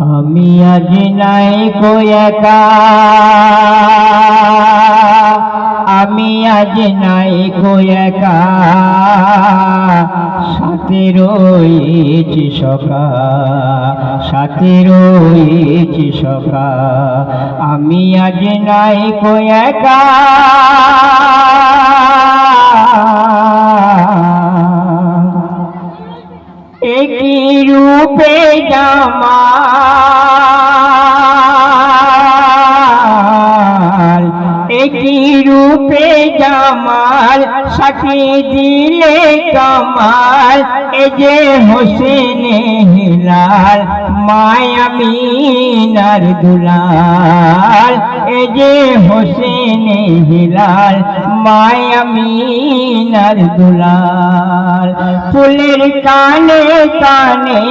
আমি আজ নাই কো একা, আমি আজ নাই কো একা, সাথে রয়েছি সখা, সাথে রয়েছি সখা। আমি আজ নাই কো একা, একই রূপে জামাল, একই রূপে জামাল, সাথে দিলে কামাল। এ যে হোসেন হিলাল, মায়ামিনার দুলাল। এ যে হোসেন হিলাল, মায়ামিনার দুলাল। ফুলের কানে কানে